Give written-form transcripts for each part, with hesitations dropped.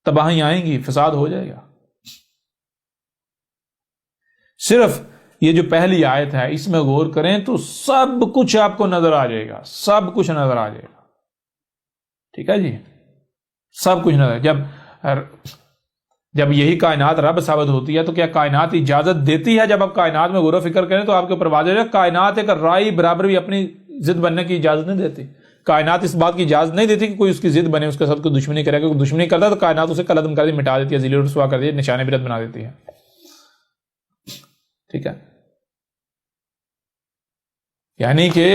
تباہی آئیں گی، فساد ہو جائے گا۔ صرف یہ جو پہلی آیت ہے اس میں غور کریں تو سب کچھ آپ کو نظر آ جائے گا، سب کچھ نظر آ جائے گا، ٹھیک ہے جی، سب کچھ نظر۔ جب یہی کائنات رب ثابت ہوتی ہے تو کیا کائنات اجازت دیتی ہے؟ جب آپ کائنات میں غور و فکر کریں تو آپ کے اوپر واضح ہے کائنات ایک رائی برابر بھی اپنی ضد بننے کی اجازت نہیں دیتی۔ کائنات اس بات کی اجازت نہیں دیتی کہ کوئی اس کی ضد بنے، اس کے ساتھ کوئی دشمنی کرے۔ کوئی دشمنی کرتا ہے تو کائنات اسے قلعدم کر دی، مٹا دیتی ہے، ذلیل و رسوا کر دیتی ہے، نشان عبرت بنا دیتی ہے، ٹھیک ہے۔ یعنی کہ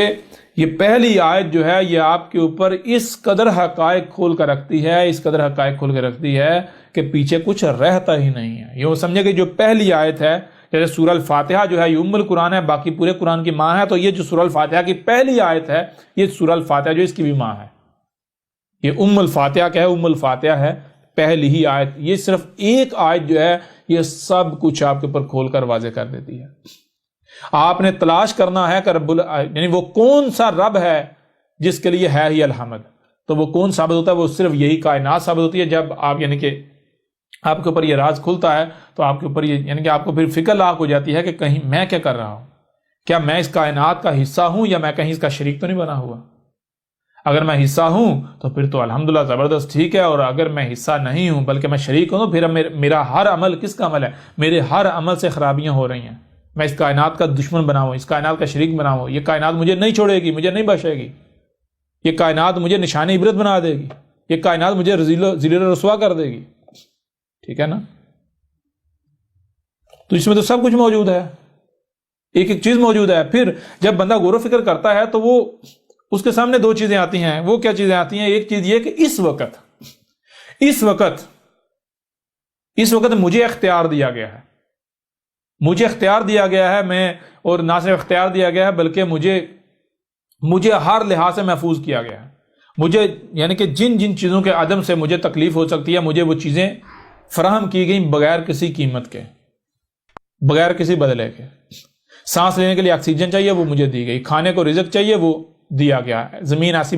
یہ پہلی آیت جو ہے یہ آپ کے اوپر اس قدر حقائق کھول کر رکھتی ہے، اس قدر حقائق کھول کر رکھتی ہے کہ پیچھے کچھ رہتا ہی نہیں ہے۔ یہ سمجھے کہ جو پہلی آیت ہے، جیسے سورہ الفاتحہ جو ہے یہ ام القرآن ہے، باقی پورے قرآن کی ماں ہے، تو یہ جو سورہ الفاتحہ کی پہلی آیت ہے یہ سورہ الفاتحہ جو اس کی بھی ماں ہے۔ یہ ام الفاتحہ کیا ہے؟ ام الفاتحہ ہے پہلی ہی آیت۔ یہ صرف ایک آیت جو ہے یہ سب کچھ آپ کے اوپر کھول کر واضح کر دیتی ہے۔ آپ نے تلاش کرنا ہے کہ یعنی وہ کون سا رب ہے جس کے لیے ہے ہی الحمد، تو وہ کون ثابت ہوتا ہے؟ وہ صرف یہی کائنات ثابت ہوتی ہے۔ جب آپ یعنی کہ آپ کے اوپر یہ راز کھلتا ہے تو آپ کے اوپر یہ یعنی کہ آپ کو پھر فکر لاحق ہو جاتی ہے کہ کہیں میں کیا کر رہا ہوں، کیا میں اس کائنات کا حصہ ہوں یا میں کہیں اس کا شریک تو نہیں بنا ہوا؟ اگر میں حصہ ہوں تو پھر تو الحمدللہ زبردست ٹھیک ہے، اور اگر میں حصہ نہیں ہوں بلکہ میں شریک ہوں تو پھر میرا ہر عمل کس کا عمل ہے؟ میرے ہر عمل سے خرابیاں ہو رہی ہیں۔ میں اس کائنات کا دشمن بنا ہوں، اس کائنات کا شریک بنا ہوں، یہ کائنات مجھے نہیں چھوڑے گی، مجھے نہیں بخشے گی، یہ کائنات مجھے نشان عبرت بنا دے گی، یہ کائنات مجھے ذلیل و رسوا کر دے گی، ٹھیک ہے نا؟ تو اس میں تو سب کچھ موجود ہے، ایک ایک چیز موجود ہے۔ پھر جب بندہ غور و فکر کرتا ہے تو وہ اس کے سامنے دو چیزیں آتی ہیں۔ وہ کیا چیزیں آتی ہیں؟ ایک چیز یہ کہ اس وقت مجھے اختیار دیا گیا ہے، مجھے اختیار دیا گیا ہے، میں اور نہ صرف اختیار دیا گیا ہے بلکہ مجھے ہر لحاظ سے محفوظ کیا گیا ہے۔ مجھے یعنی کہ جن جن چیزوں کے عدم سے مجھے تکلیف ہو سکتی ہے مجھے وہ چیزیں فراہم کی گئیں بغیر کسی قیمت کے، بغیر کسی بدلے کے۔ سانس لینے کے لیے آکسیجن چاہیے وہ مجھے دی گئی، کھانے کو رزق چاہیے وہ دیا گیا ہے، زمین ایسی